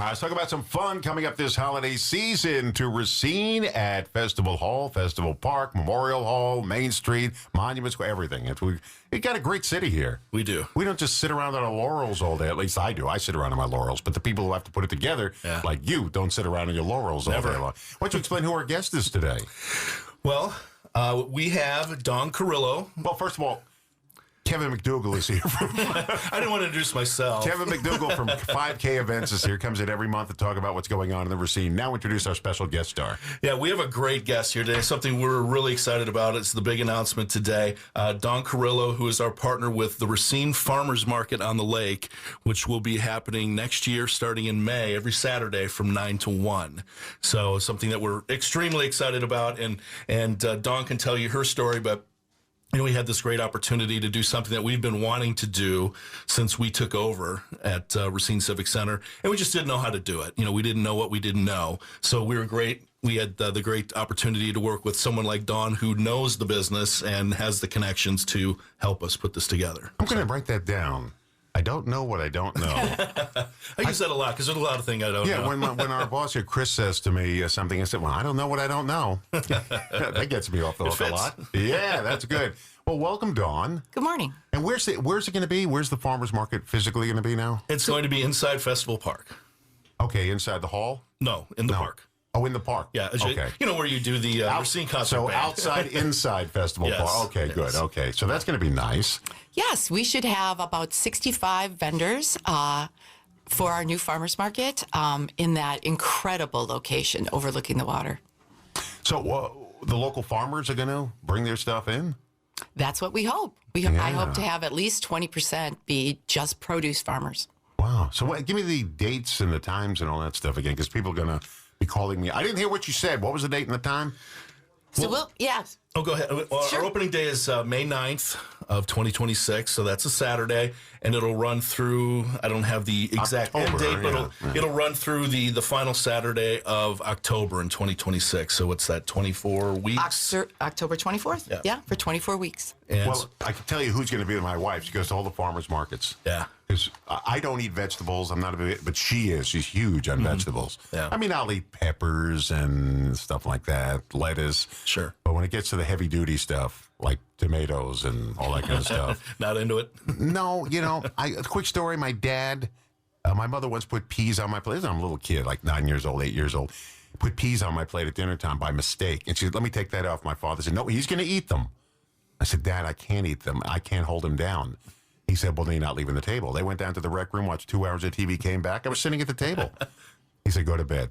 Let's talk about some fun coming up this holiday season to Racine at Festival Hall, Festival Park, Memorial Hall, Main Street, Monument Square, everything. We got a great city here. We do. We don't just sit around on our laurels all day. At least I do. I sit around on my laurels. But the people who have to put it together, like you, don't sit around on your laurels all day long. Why don't you explain who our guest is today? Well, we have Dawn Carrillo. Well, first of all, Kevin MacDougall is here. I didn't want to introduce myself. Kevin MacDougall from 5K Events is here. Comes in every month to talk about what's going on in the Racine. Now introduce our special guest star. Yeah, we have a great guest here today. Something we're really excited about. It's the big announcement today. Dawn Carrillo, who is our partner with the Racine Farmers Market on the Lake, which will be happening next year starting in May, every Saturday from 9 to 1. So something that we're extremely excited about. And Dawn can tell you her story, but we had this great opportunity to do something that we've been wanting to do since we took over at Racine Civic Center, and we just didn't know how to do it. We didn't know what we didn't know. So we had the great opportunity to work with someone like Dawn who knows the business and has the connections to help us put this together. I'm going to write that down. I don't know what I don't know. I use that a lot because there's a lot of things I don't know. Yeah, when our boss here, Chris, says to me something, I said, well, I don't know what I don't know. That gets me off the hook a lot. Yeah, that's good. Well, welcome, Dawn. Good morning. And where's it going to be? Where's the farmers market physically going to be now? It's going to be inside Festival Park. Okay, inside the hall? No, in the park. Oh, in the park. Yeah. Okay. Where you do the Racine concert So band. outside, inside Festival Park. Okay, good. Okay, so that's going to be nice. Yes, we should have about 65 vendors for our new farmers market in that incredible location overlooking the water. So the local farmers are going to bring their stuff in? That's what we hope. I hope to have at least 20% be just produce farmers. Wow. So give me the dates and the times and all that stuff again, because people are going to be calling me. I didn't hear what you said. What was the date and the time? So yes. Oh, go ahead. Sure. Our opening day is May 9th of 2026, so that's a Saturday, and it'll run through, I don't have the exact end date, but it'll run through the final Saturday of October in 2026. So what's that, 24 weeks? October 24th? Yeah, for 24 weeks. And well, I can tell you who's going to be with my wife. She goes to all the farmers markets. Yeah. Because I don't eat vegetables. I'm not a bit, but she is. She's huge on vegetables. Yeah. I mean, I'll eat peppers and stuff like that, lettuce. Sure. But when it gets to the heavy duty stuff, like tomatoes and all that kind of stuff. Not into it? No, a quick story. My dad, my mother once put peas on my plate. I'm a little kid, like 9 years old, 8 years old. Put peas on my plate at dinner time by mistake. And she said, let me take that off. My father said, no, he's going to eat them. I said, Dad, I can't eat them. I can't hold him down. He said, well, then you're not leaving the table. They went down to the rec room, watched 2 hours of TV, came back. I was sitting at the table. He said, go to bed.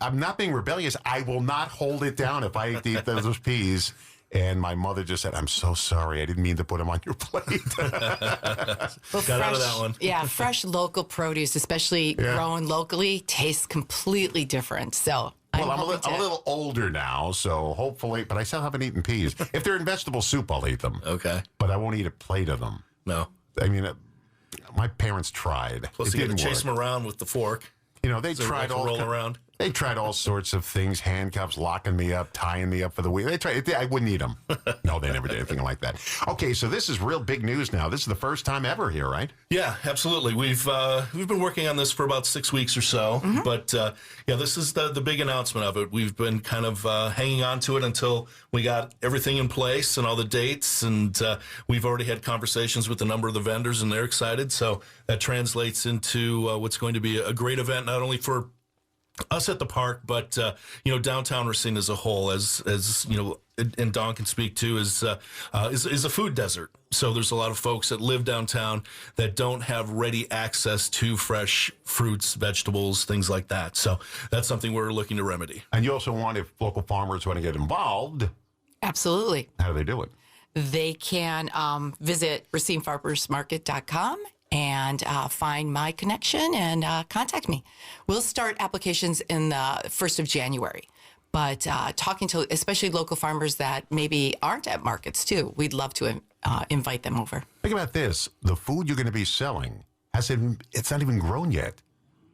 I'm not being rebellious. I will not hold it down if I eat those peas. And my mother just said, I'm so sorry. I didn't mean to put them on your plate. Well, Got out of that one. Yeah, fresh local produce, especially grown locally, tastes completely different. So I'm a little older now, so hopefully, but I still haven't eaten peas. If they're in vegetable soup, I'll eat them. Okay. But I won't eat a plate of them. No. I mean, my parents tried. Plus, you got to chase them around with the fork. They so tried roll around. They tried all sorts of things, handcuffs, locking me up, tying me up for the week. They tried. I wouldn't eat them. No, they never did anything like that. Okay, so this is real big news now. This is the first time ever here, right? Yeah, absolutely. We've been working on this for about 6 weeks or so, but this is the big announcement of it. We've been kind of hanging on to it until we got everything in place and all the dates, and we've already had conversations with a number of the vendors, and they're excited. So that translates into what's going to be a great event, not only for us at the park, but downtown Racine as a whole, as and Dawn can speak to, is a food desert. So there's a lot of folks that live downtown that don't have ready access to fresh fruits, vegetables, things like that. So that's something we're looking to remedy. And you also want, if local farmers want to get involved, absolutely. How do they do it? They can visit racinefarmersmarket.com and find my connection and contact me. We'll start applications in the 1st of January. But talking to especially local farmers that maybe aren't at markets too, we'd love to invite them over. Think about this. The food you're going to be selling, it's not even grown yet.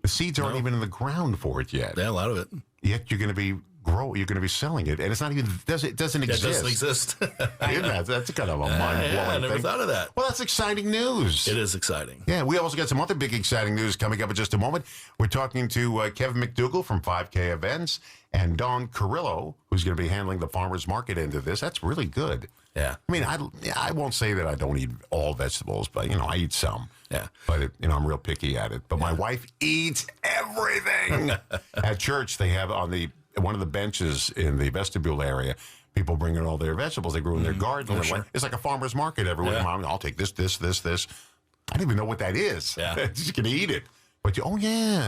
The seeds aren't even in the ground for it yet. Yeah, a lot of it. Yet you're going to be grow. You're going to be selling it, and it's not even it doesn't exist. It doesn't exist. Isn't that? That's kind of a mind blowing I never thing. thought of that. Well, that's exciting news. It is exciting. Yeah, we also got some other big exciting news coming up in just a moment. We're talking to Kevin MacDougall from 5K Events and Dawn Carrillo, who's going to be handling the farmers market end of this. That's really good. Yeah. I mean, I won't say that I don't eat all vegetables, but, I eat some. Yeah. But, I'm real picky at it. But my wife eats everything. At church, they have on one of the benches in the vestibule area, people bring in all their vegetables they grew in their garden. Sure. It's like a farmer's market every week. Mom, I'll take this. I don't even know what that is. Yeah. Just going to eat it. But,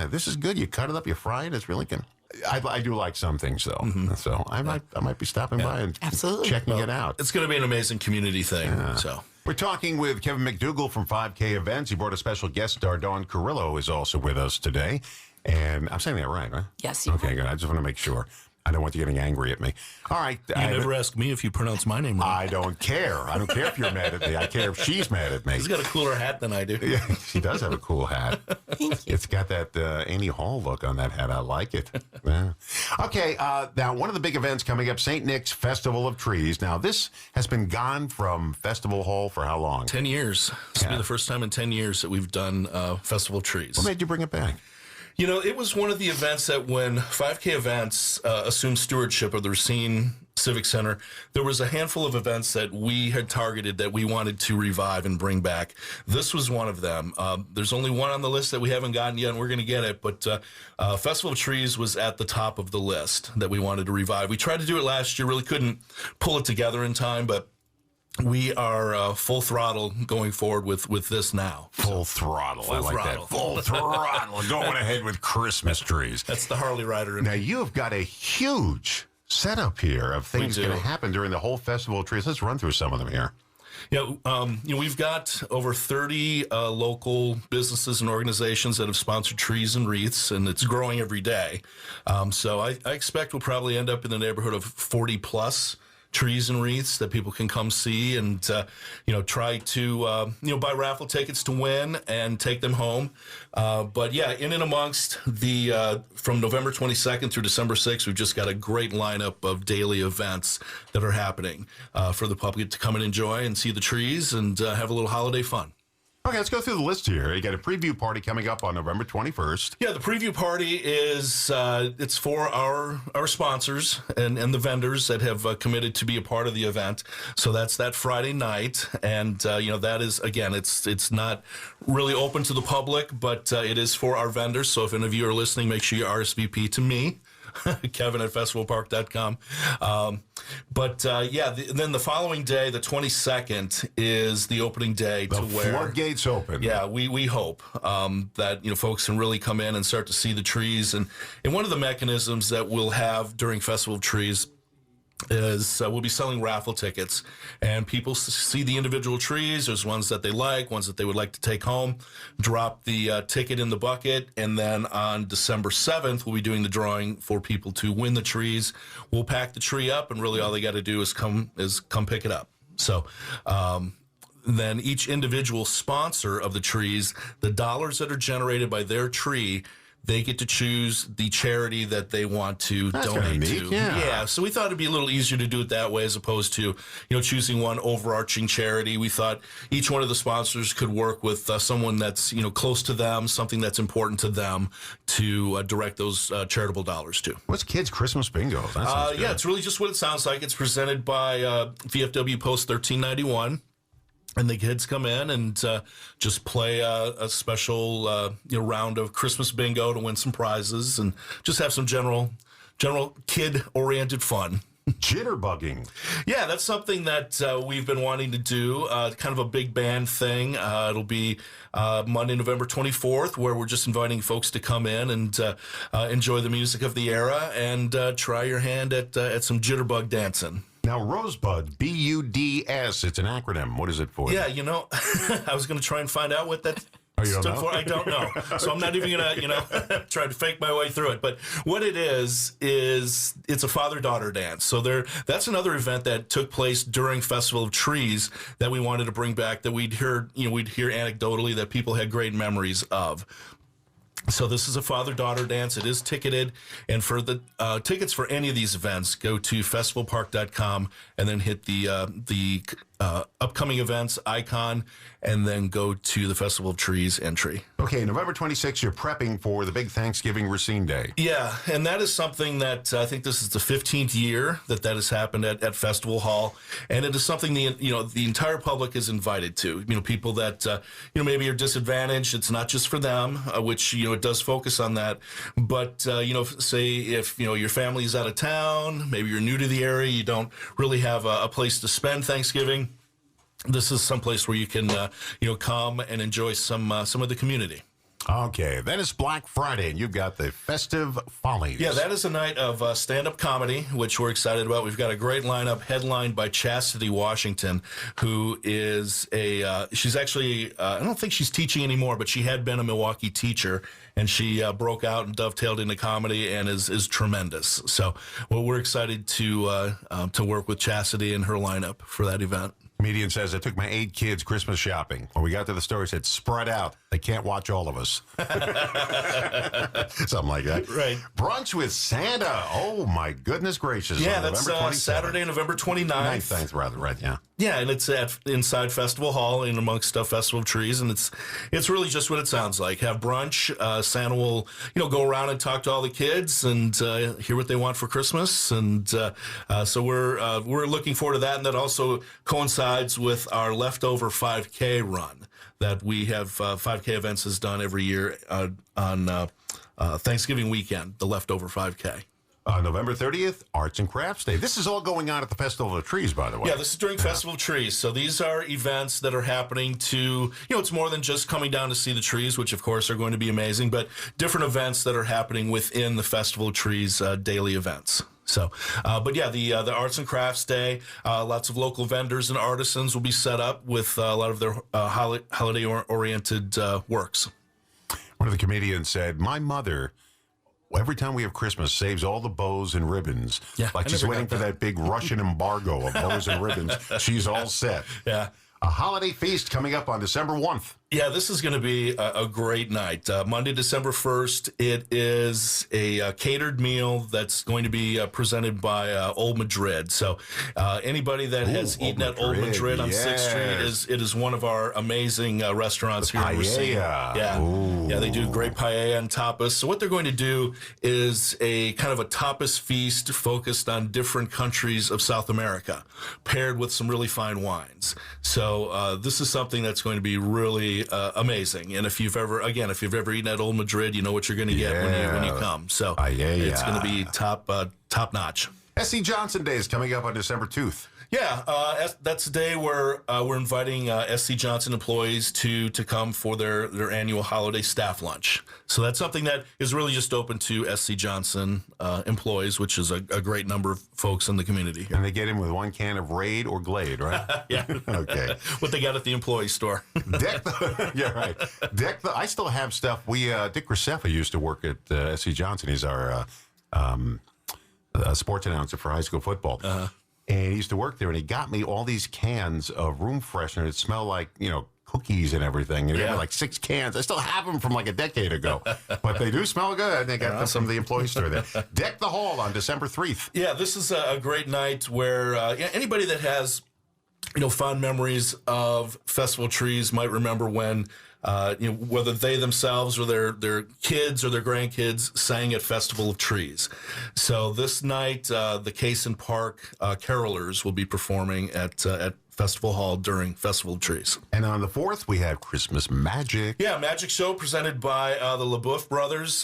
this is good. You cut it up, you fry it. It's really good. I do like some things, though. So I might be stopping by and checking it out. It's going to be an amazing community thing. So we're talking with Kevin MacDougall from 5K Events. He brought a special guest star. Dawn Carrillo is also with us today. And I'm saying that right? Yes. Okay, good. I just want to make sure. I don't want you getting angry at me. All right. you never ask me if you pronounce my name right. I don't care. I don't care if you're mad at me. I care if she's mad at me. He's got a cooler hat than I do. Yeah, she does have a cool hat. Thank you. It's got that Annie Hall look on that hat. I like it. Yeah. Okay, now one of the big events coming up, St. Nick's Festival of Trees. Now, this has been gone from Festival Hall for how long? 10 years. This will be the first time in 10 years that we've done Festival of Trees. What made you bring it back? It was one of the events that when 5K Events assumed stewardship of the Racine Civic Center, there was a handful of events that we had targeted that we wanted to revive and bring back. This was one of them. There's only one on the list that we haven't gotten yet, and we're going to get it, but Festival of Trees was at the top of the list that we wanted to revive. We tried to do it last year, really couldn't pull it together in time, but we are full throttle going forward with this now. Full throttle. Full I like throttle. that. Full throttle. Going ahead with Christmas trees. That's the Harley Rider. Now, you have got a huge setup here of things We do. going to happen during the whole Festival of Trees. Let's run through some of them here. We've got over 30 local businesses and organizations that have sponsored trees and wreaths, and it's growing every day. So I expect we'll probably end up in the neighborhood of 40 plus trees and wreaths that people can come see and, try to, buy raffle tickets to win and take them home. But in and amongst from November 22nd through December 6th, we've just got a great lineup of daily events that are happening for the public to come and enjoy and see the trees and have a little holiday fun. Okay, let's go through the list here. You got a preview party coming up on November 21st. Yeah, the preview party is it's for our sponsors and the vendors that have committed to be a part of the event. So that's that Friday night, and that is again, it's not really open to the public, but it is for our vendors. So if any of you are listening, make sure you RSVP to me. Kevin at festivalpark.com. Then the following day, the 22nd, is the opening day The to where floodgates open. Yeah, we hope that folks can really come in and start to see the trees. And one of the mechanisms that we'll have during Festival of Trees is we'll be selling raffle tickets, and people see the individual trees. There's ones that they like, ones that they would like to take home, drop the ticket in the bucket, and then on December 7th, we'll be doing the drawing for people to win the trees. We'll pack the tree up, and really all they got to do is come pick it up. So, then each individual sponsor of the trees, the dollars that are generated by their tree, they get to choose the charity that they want to donate to. Yeah. So we thought it'd be a little easier to do it that way as opposed to, choosing one overarching charity. We thought each one of the sponsors could work with someone that's, close to them, something that's important to them to direct those charitable dollars to. What's Kids Christmas Bingo? That sounds good. It's really just what it sounds like. It's presented by VFW Post 1391. And the kids come in and just play a special round of Christmas bingo to win some prizes and just have some general kid-oriented fun. Jitterbugging. Yeah, that's something that we've been wanting to do, kind of a big band thing. It'll be Monday, November 24th, where we're just inviting folks to come in and enjoy the music of the era and try your hand at some jitterbug dancing. Now, Rosebud, BUDS, it's an acronym. What is it for? Yeah, I was going to try and find out what that you don't stood know? for. I don't know. So I'm not even going to, try to fake my way through it. But what it is it's a father-daughter dance. So that's another event that took place during Festival of Trees that we wanted to bring back that we'd hear anecdotally that people had great memories of. So this is a father-daughter dance. It is ticketed. And for the tickets for any of these events, go to festivalpark.com and then hit the upcoming events icon and then go to the Festival of Trees entry. Okay, November 26th, you're prepping for the big Thanksgiving Racine Day. Yeah, and that is something that I think this is the 15th year that has happened at Festival Hall, and it is something the entire public is invited to. People that maybe are disadvantaged. It's not just for them, which it does focus on that. But say if your family is out of town, maybe you're new to the area, you don't really have a place to spend Thanksgiving. This is some place where you can come and enjoy some of the community. Okay, then it's Black Friday, and you've got the Festive Follies. Yeah, that is a night of stand-up comedy, which we're excited about. We've got a great lineup headlined by Chastity Washington, who is she's actually, I don't think she's teaching anymore, but she had been a Milwaukee teacher, and she broke out and dovetailed into comedy and is tremendous. So we're excited to work with Chastity and her lineup for that event. Comedian says, I took my 8 kids Christmas shopping. When we got to the store, he said, spread out. They can't watch all of us. Something like that. Right. Brunch with Santa. Oh, my goodness gracious. Yeah, that's Saturday, November 29th. Thanks, rather, right, yeah. Yeah, and it's inside Festival Hall in amongst Festival of Trees, and it's really just what it sounds like. Have brunch. Santa will go around and talk to all the kids and hear what they want for Christmas, and so we're looking forward to that, and that also coincides with our leftover 5K run that we have. 5K events is done every year on Thanksgiving weekend. The leftover 5K. November 30th, Arts and Crafts Day. This is all going on at the Festival of Trees, by the way. Yeah, this is during Festival of Trees. So these are events that are happening to, it's more than just coming down to see the trees, which of course are going to be amazing, but different events that are happening within the Festival of Trees daily events. So, but yeah, the Arts and Crafts Day, lots of local vendors and artisans will be set up with a lot of their holiday-oriented works. One of the comedians said, my mother, every time we have Christmas, saves all the bows and ribbons. Yeah, like she's waiting for that big Russian embargo of bows and ribbons. She's all set. Yeah. A holiday feast coming up on December 1st. Yeah, this is going to be a great night. Monday, December 1st, it is a catered meal that's going to be presented by Old Madrid. So anybody that has eaten at Old Madrid on 6th Street, it is one of our amazing restaurants here in Racine. Yeah, they do great paella and tapas. So what they're going to do is a kind of a tapas feast focused on different countries of South America, paired with some really fine wines. So this is something that's going to be really amazing. And if you've ever eaten at Old Madrid, you know what you're going to get when you come. So it's going to be top notch. S.C. Johnson Day is coming up on December 2nd. Yeah, that's a day where we're inviting S.C. Johnson employees to come for their annual holiday staff lunch. So that's something that is really just open to S.C. Johnson employees, which is a great number of folks in the community here. And they get in with 1 can of Raid or Glade, right? Yeah. Okay. What they got at the employee store. Yeah, right. I still have stuff. Dick Graceffa used to work at S.C. Johnson. He's our sports announcer for high school football. Uh-huh. And he used to work there, and he got me all these cans of room freshener that smell like, cookies and everything. And he had like 6 cans. I still have them from like a decade ago. But they do smell good. They got them from the employee store there. Deck the Hall on December 3rd. Yeah, this is a great night where anybody that has, fond memories of Festival Trees might remember when whether they themselves or their kids or their grandkids sang at Festival of Trees. So this night, the Case and Park Carolers will be performing at Festival Hall during Festival of Trees. And on the 4th, we have Christmas Magic. Yeah, magic show presented by the LaBeouf brothers.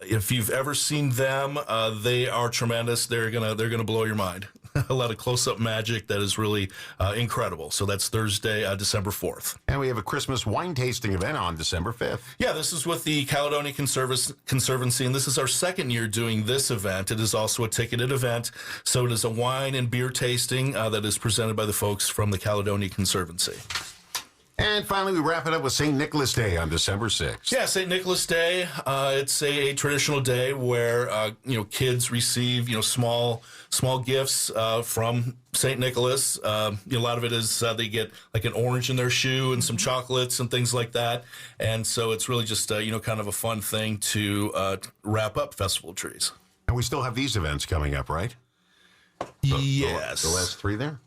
If you've ever seen them, they are tremendous. They're gonna blow your mind. A lot of close-up magic that is really incredible. So that's Thursday, December 4th. And we have a Christmas wine tasting event on December 5th. Yeah, this is with the Caledonia Conservancy, and this is our 2nd year doing this event. It is also a ticketed event, so it is a wine and beer tasting that is presented by the folks from the Caledonia Conservancy. And finally, we wrap it up with St. Nicholas Day on December 6th. Yeah, St. Nicholas Day. It's a traditional day where kids receive small gifts from St. Nicholas. A lot of it is they get like an orange in their shoe and some chocolates and things like that. And so it's really just kind of a fun thing to wrap up festival trees. And we still have these events coming up, right? Yes. The last three there?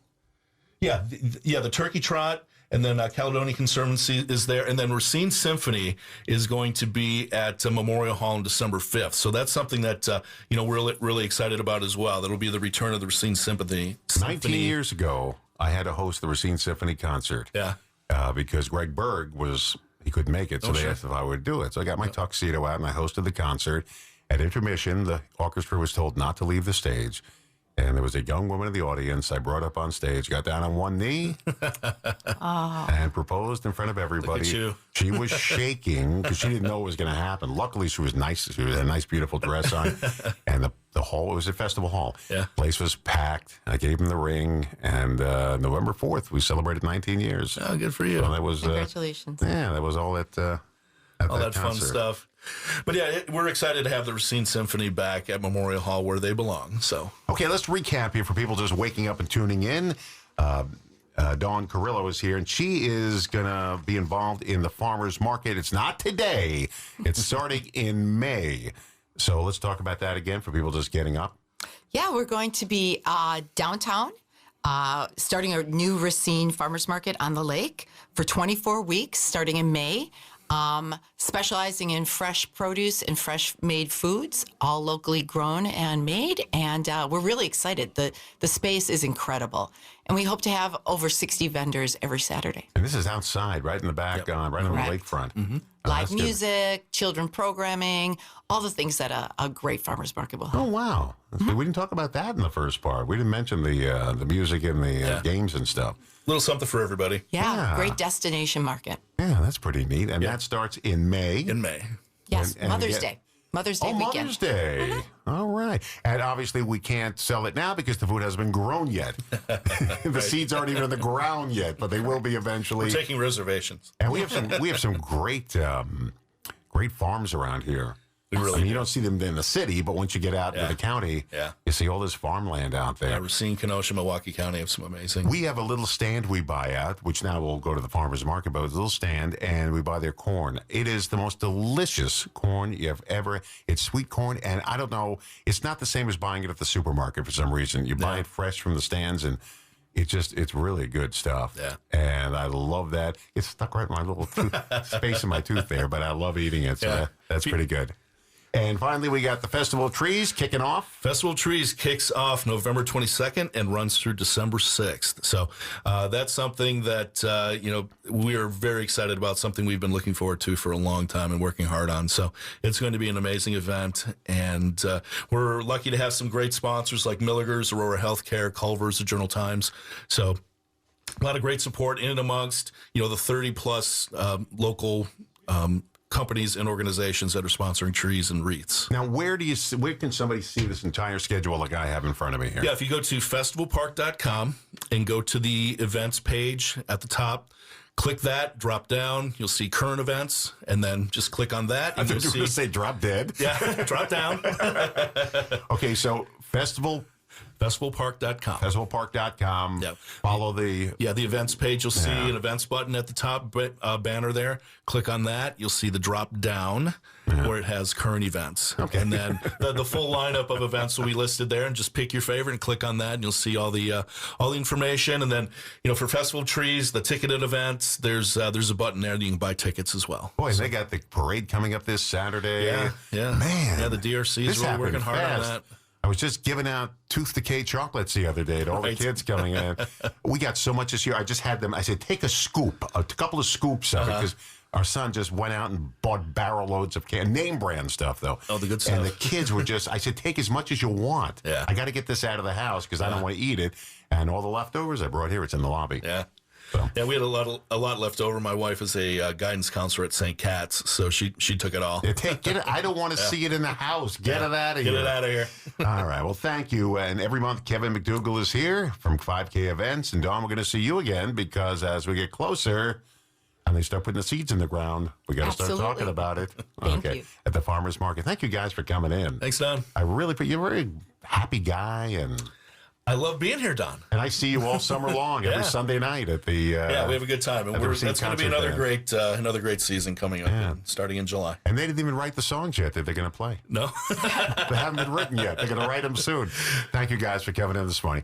Yeah, the Turkey Trot. And then Caledonia Conservancy is there. And then Racine Symphony is going to be at Memorial Hall on December 5th. So that's something that, we're really excited about as well. That'll be the return of the Racine Symphony. 19 years ago, I had to host the Racine Symphony concert. Yeah. Because Greg Berg he couldn't make it, so they asked if I would do it. So I got my tuxedo out and I hosted the concert. At intermission, the orchestra was told not to leave the stage. And there was a young woman in the audience I brought up on stage, got down on one knee, and proposed in front of everybody. Look at you. She was shaking because she didn't know what was going to happen. Luckily, she was nice. She had a nice, beautiful dress on. And the hall, it was a festival hall. Yeah. Place was packed. I gave him the ring. And November 4th, we celebrated 19 years. Oh, good for you. So that was, Congratulations. that was all at all that fun concert. stuff. But yeah, we're excited to have the Racine Symphony back at Memorial Hall where they belong. So okay, let's recap here for people just waking up and tuning in. Dawn Carrillo is here, and she is going to be involved in the farmers market. It's not today. It's starting in May. So let's talk about that again for people just getting up. Yeah, we're going to be downtown, starting a new Racine Farmers Market on the lake for 24 weeks, starting in May. Specializing in fresh produce and fresh made foods, all locally grown and made. And we're really excited. The space is incredible. And we hope to have over 60 vendors every Saturday. And this is outside, right in the back, right on the lakefront. Mm-hmm. Live music, children programming, all the things that a great farmer's market will have. Oh, wow. We didn't talk about that in the first part. We didn't mention the music and the games and stuff. little something for everybody. Yeah, great destination market. Yeah, that's pretty neat. And that starts in May. In May. Yes, And Mother's Day. Mother's Day weekend. Mother's Day. All right. And obviously we can't sell it now because the food hasn't been grown yet. The seeds aren't even in the ground yet, but they will be eventually. We're taking reservations. And we have some great great farms around here. We really I mean, you don't see them in the city, but once you get out into the county, you see all this farmland out there. Yeah, Racine, Kenosha, Milwaukee County have some amazing. We have a little stand we buy out, which now will go to the farmer's market, but it's a little stand, and we buy their corn. It is the most delicious corn you have ever. It's sweet corn, and I don't know, it's not the same as buying it at the supermarket for some reason. You buy it fresh from the stands, and it's really good stuff. Yeah. And I love that. It's stuck right in my little space in my tooth there, but I love eating it, so that's pretty good. And finally, we got the Festival of Trees kicking off. Festival of Trees kicks off November 22nd and runs through December 6th. So that's something that, we are very excited about, something we've been looking forward to for a long time and working hard on. So it's going to be an amazing event. And we're lucky to have some great sponsors like Milligers, Aurora Healthcare, Culver's, the Journal Times. So a lot of great support in and amongst, the 30-plus local companies and organizations that are sponsoring trees and wreaths. Now, where can somebody see this entire schedule like I have in front of me here? Yeah, if you go to festivalpark.com and go to the events page at the top, click that, drop down, you'll see current events, and then just click on that. I thought you were going to say drop dead. Yeah, drop down. Okay, so festivalpark.com. Festivalpark.com. Yep. Follow the events page. You'll see an events button at the top banner there. Click on that. You'll see the drop down where it has current events. Okay. And then the full lineup of events will be listed there, and just pick your favorite and click on that, and you'll see all the information. And then, for Festival Trees, the ticketed events, there's a button there that you can buy tickets as well. Boy, they got the parade coming up this Saturday. Yeah. Man. Yeah, the DRC is really working hard on that. I was just giving out tooth decay chocolates the other day to all the kids coming in. We got so much this year. I just had them. I said, take a couple of scoops of it, because our son just went out and bought barrel loads of name brand stuff, though. Oh, the good stuff. And the kids were I said, take as much as you want. Yeah. I got to get this out of the house because I don't want to eat it. And all the leftovers I brought here, it's in the lobby. Yeah. So. Yeah, we had a lot left over. My wife is a guidance counselor at St. Cat's, so she took it all. Yeah, get it. I don't want to see it in the house. Get it out of here. Get it out of here. All right. Well, thank you. And every month, Kevin MacDougall is here from 5K Events. And Dawn, we're going to see you again because as we get closer and they start putting the seeds in the ground, we got to start Absolutely. talking about it. Thank you. At the farmers market. Thank you guys for coming in. Thanks, Don. I really, you're a very happy guy, and I love being here, Don. I see you all summer long, every Sunday night at the. Yeah, we have a good time, and Racine that's going to be concert another great season coming up, starting in July. And they didn't even write the songs yet that they're going to play. No, They haven't been written yet. They're going to write them soon. Thank you guys for coming in this morning.